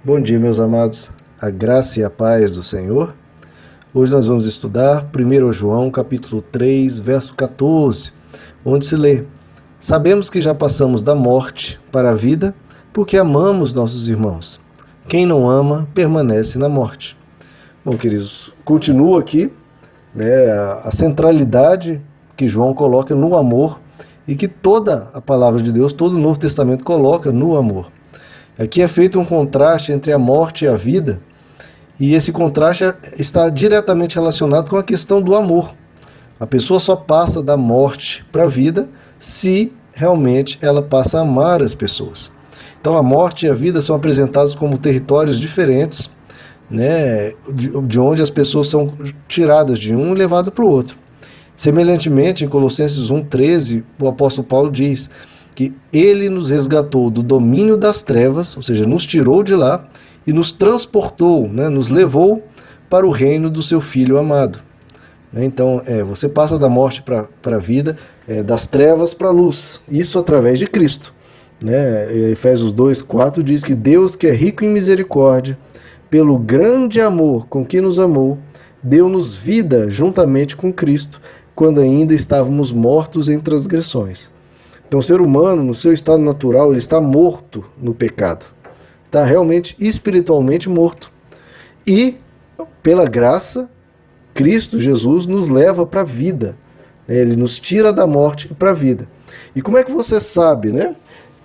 Bom dia, meus amados. A graça e a paz do Senhor. Hoje nós vamos estudar 1 João, capítulo 3, verso 14, onde se lê: Sabemos que já passamos da morte para a vida, porque amamos nossos irmãos. Quem não ama, permanece na morte. Bom, queridos, continua aqui, né, a centralidade que João coloca no amor e que toda a palavra de Deus, todo o Novo Testamento coloca no amor. Aqui é feito um contraste entre a morte e a vida, e esse contraste está diretamente relacionado com a questão do amor. A pessoa só passa da morte para a vida se realmente ela passa a amar as pessoas. Então a morte e a vida são apresentados como territórios diferentes, né, de onde as pessoas são tiradas de um e levadas para o outro. Semelhantemente, em Colossenses 1,13, o apóstolo Paulo diz que ele nos resgatou do domínio das trevas, ou seja, nos tirou de lá e nos transportou, né, nos levou para o reino do seu Filho amado. Então, você passa da morte para a vida, das trevas para a luz, isso através de Cristo. Efésios 2,4 diz que Deus, que é rico em misericórdia, pelo grande amor com que nos amou, deu-nos vida juntamente com Cristo, quando ainda estávamos mortos em transgressões. Então o ser humano, no seu estado natural, ele está morto no pecado. Está realmente espiritualmente morto. E, pela graça, Cristo Jesus nos leva para a vida. Ele nos tira da morte para a vida. E como é que você sabe, né,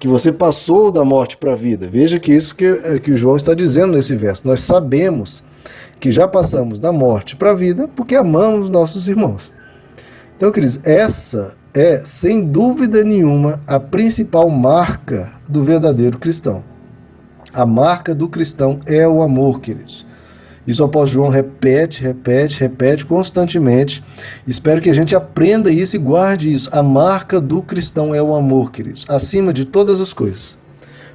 que você passou da morte para a vida? Veja que isso que o João está dizendo nesse verso. Nós sabemos que já passamos da morte para a vida porque amamos nossos irmãos. Então, queridos, essa é, sem dúvida nenhuma, a principal marca do verdadeiro cristão. A marca do cristão é o amor, queridos. Isso o apóstolo João repete constantemente. Espero que a gente aprenda isso e guarde isso. A marca do cristão é o amor, queridos, acima de todas as coisas.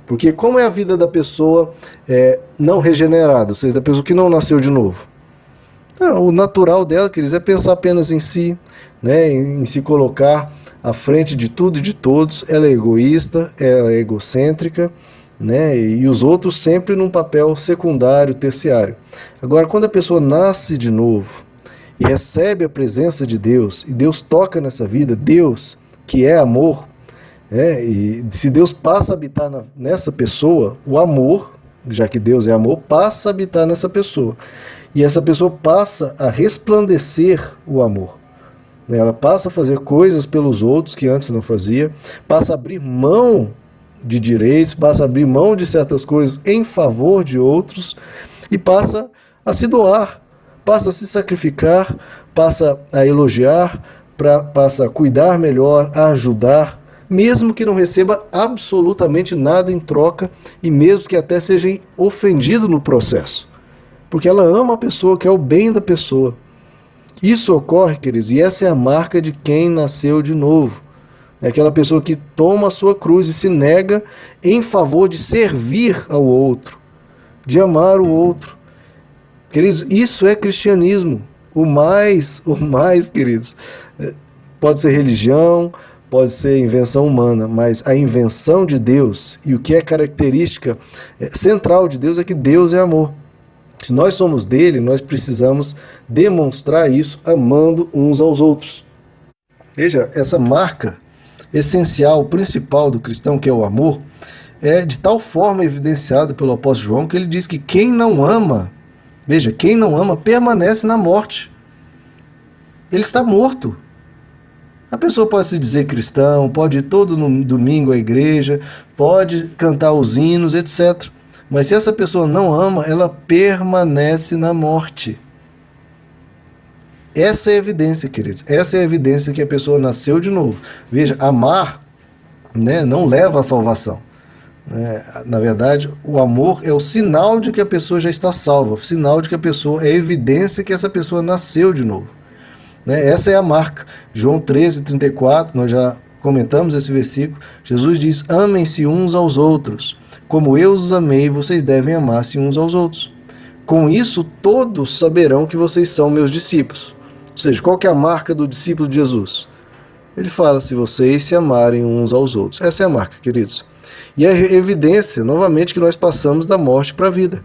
Porque como é a vida da pessoa não regenerada, ou seja, da pessoa que não nasceu de novo? O natural dela, queridos, é pensar apenas em si, né, em se colocar à frente de tudo e de todos. Ela é egoísta, ela é egocêntrica, né, e os outros sempre num papel secundário, terciário. Agora, quando a pessoa nasce de novo e recebe a presença de Deus, e Deus toca nessa vida, Deus, que é amor, e se Deus passa a habitar nessa pessoa, o amor, já que Deus é amor, passa a habitar nessa pessoa. E essa pessoa passa a resplandecer o amor. Ela passa a fazer coisas pelos outros que antes não fazia, passa a abrir mão de direitos, passa a abrir mão de certas coisas em favor de outros e passa a se doar, passa a se sacrificar, passa a elogiar, passa a cuidar melhor, a ajudar, mesmo que não receba absolutamente nada em troca e mesmo que até seja ofendido no processo. Porque ela ama a pessoa, quer o bem da pessoa. Isso ocorre, queridos, e essa é a marca de quem nasceu de novo. É aquela pessoa que toma a sua cruz e se nega em favor de servir ao outro, de amar o outro. Queridos, isso é cristianismo. O mais, queridos, pode ser religião, pode ser invenção humana, mas a invenção de Deus e o que é característica central de Deus é que Deus é amor. Se nós somos dele, nós precisamos demonstrar isso amando uns aos outros. Veja, essa marca essencial, principal do cristão, que é o amor, é de tal forma evidenciada pelo apóstolo João que ele diz que quem não ama, veja, quem não ama permanece na morte. Ele está morto. A pessoa pode se dizer cristão, pode ir todo domingo à igreja, pode cantar os hinos, etc. Mas se essa pessoa não ama, ela permanece na morte. Essa é a evidência, queridos. Essa é a evidência que a pessoa nasceu de novo. Veja, amar, né, não leva à salvação. Na verdade, o amor é o sinal de que a pessoa já está salva. O sinal de que a pessoa é a evidência que essa pessoa nasceu de novo. Essa é a marca. João 13:34, nós já comentamos esse versículo. Jesus diz: amem-se uns aos outros. Como eu os amei, vocês devem amar-se uns aos outros. Com isso, todos saberão que vocês são meus discípulos. Ou seja, qual que é a marca do discípulo de Jesus? Ele fala: se vocês se amarem uns aos outros. Essa é a marca, queridos. E é evidência, novamente, que nós passamos da morte para a vida.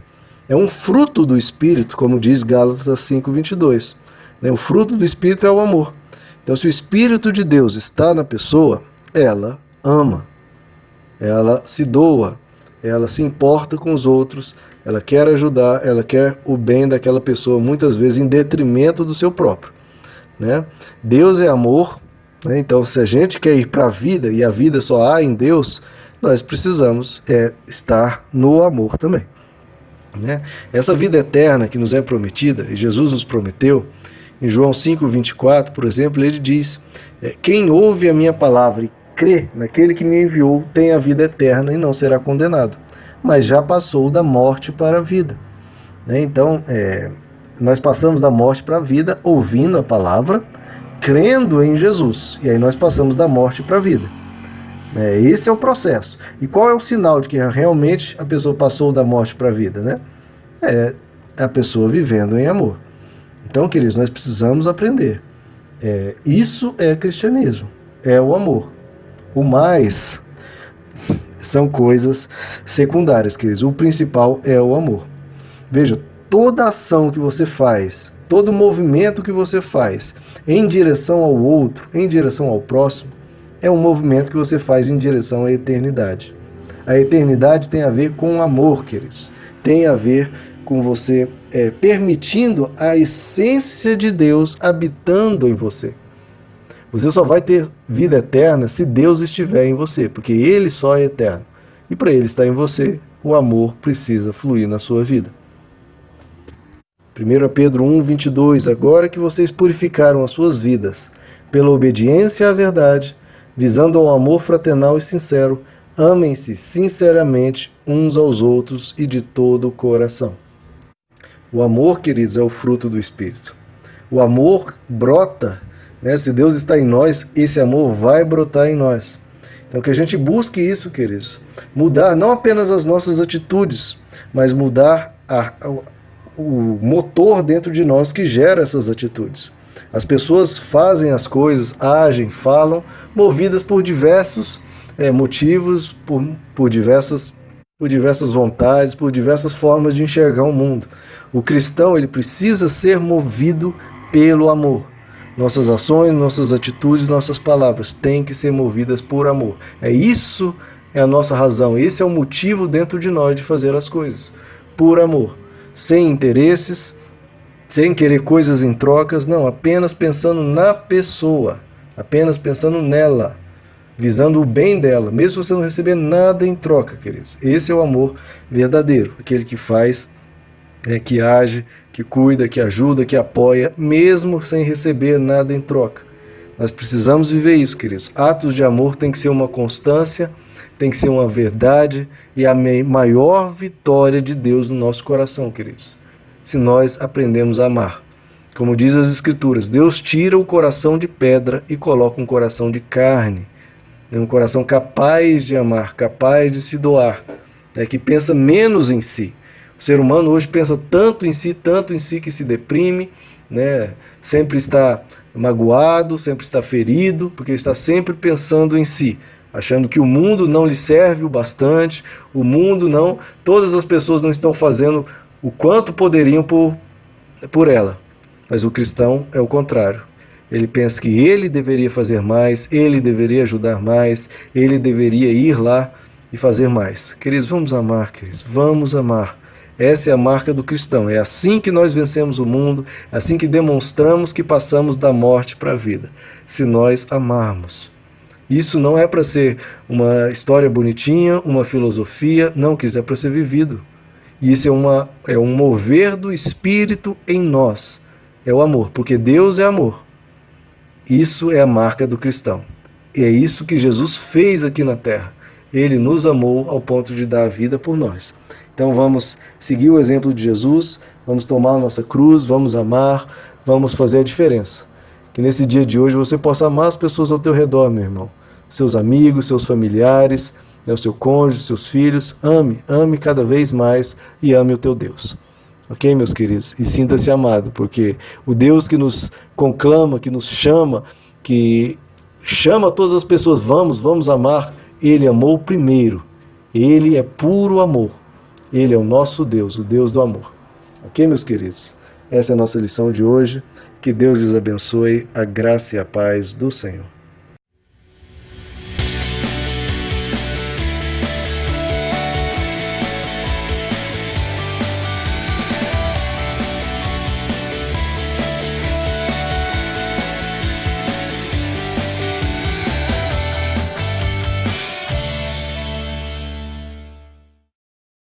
É um fruto do Espírito, como diz Gálatas 5:22. O fruto do Espírito é o amor. Então, se o Espírito de Deus está na pessoa, ela ama, ela se doa, ela se importa com os outros, ela quer ajudar, ela quer o bem daquela pessoa, muitas vezes em detrimento do seu próprio. Deus é amor, então se a gente quer ir para a vida, e a vida só há em Deus, nós precisamos estar no amor também. Essa vida eterna que nos é prometida, e Jesus nos prometeu, em João 5:24, por exemplo, ele diz: quem ouve a minha palavra e crê naquele que me enviou tem a vida eterna e não será condenado, mas já passou da morte para a vida. Então, nós passamos da morte para a vida ouvindo a palavra, crendo em Jesus, e aí nós passamos da morte para a vida. Esse é o processo. E qual é o sinal de que realmente a pessoa passou da morte para a vida? É a pessoa vivendo em amor. Então, queridos, nós precisamos aprender. Isso é cristianismo, é o amor. O mais são coisas secundárias, queridos. O principal é o amor. Veja, toda ação que você faz, todo movimento que você faz em direção ao outro, em direção ao próximo, é um movimento que você faz em direção à eternidade. A eternidade tem a ver com amor, queridos. Tem a ver com você permitindo a essência de Deus habitando em você. Você só vai ter vida eterna se Deus estiver em você, porque Ele só é eterno. E para Ele estar em você, o amor precisa fluir na sua vida. 1 Pedro 1:22, agora que vocês purificaram as suas vidas pela obediência à verdade, visando ao amor fraternal e sincero, amem-se sinceramente uns aos outros e de todo o coração. O amor, queridos, é o fruto do Espírito. O amor brota, se Deus está em nós, esse amor vai brotar em nós. Então que a gente busque isso, queridos. Mudar não apenas as nossas atitudes, mas mudar o motor dentro de nós que gera essas atitudes. As pessoas fazem as coisas, agem, falam, movidas por diversos motivos, por diversas vontades, por diversas formas de enxergar o mundo. O cristão, ele precisa ser movido pelo amor. Nossas ações, nossas atitudes, nossas palavras têm que ser movidas por amor. Isso é a nossa razão, esse é o motivo dentro de nós de fazer as coisas. Por amor, sem interesses, sem querer coisas em trocas, não, apenas pensando na pessoa, apenas pensando nela, visando o bem dela, mesmo você não receber nada em troca, queridos. Esse é o amor verdadeiro, aquele que faz, que age, que cuida, que ajuda, que apoia, mesmo sem receber nada em troca. Nós precisamos viver isso, queridos. Atos de amor tem que ser uma constância, tem que ser uma verdade e a maior vitória de Deus no nosso coração, queridos. Se nós aprendemos a amar. Como diz as Escrituras, Deus tira o coração de pedra e coloca um coração de carne. Um coração capaz de amar, capaz de se doar, que pensa menos em si. O ser humano hoje pensa tanto em si que se deprime, sempre está magoado, sempre está ferido, porque está sempre pensando em si, achando que o mundo não lhe serve o bastante, o mundo não, todas as pessoas não estão fazendo o quanto poderiam por ela. Mas o cristão é o contrário. Ele pensa que ele deveria fazer mais, ele deveria ajudar mais, ele deveria ir lá e fazer mais. Queridos, vamos amar, queridos, vamos amar. Essa é a marca do cristão. É assim que nós vencemos o mundo, é assim que demonstramos que passamos da morte para a vida. Se nós amarmos. Isso não é para ser uma história bonitinha, uma filosofia, não, queridos, é para ser vivido. Isso é um mover do Espírito em nós. É o amor, porque Deus é amor. Isso é a marca do cristão. E é isso que Jesus fez aqui na terra. Ele nos amou ao ponto de dar a vida por nós. Então vamos seguir o exemplo de Jesus, vamos tomar a nossa cruz, vamos amar, vamos fazer a diferença. Que nesse dia de hoje você possa amar as pessoas ao teu redor, meu irmão. Seus amigos, seus familiares, o seu cônjuge, seus filhos. Ame cada vez mais e ame o teu Deus. Ok, meus queridos? E sinta-se amado, porque o Deus que nos conclama, que nos chama, que chama todas as pessoas, vamos amar, Ele amou primeiro. Ele é puro amor. Ele é o nosso Deus, o Deus do amor. Ok, meus queridos? Essa é a nossa lição de hoje. Que Deus lhes abençoe, a graça e a paz do Senhor.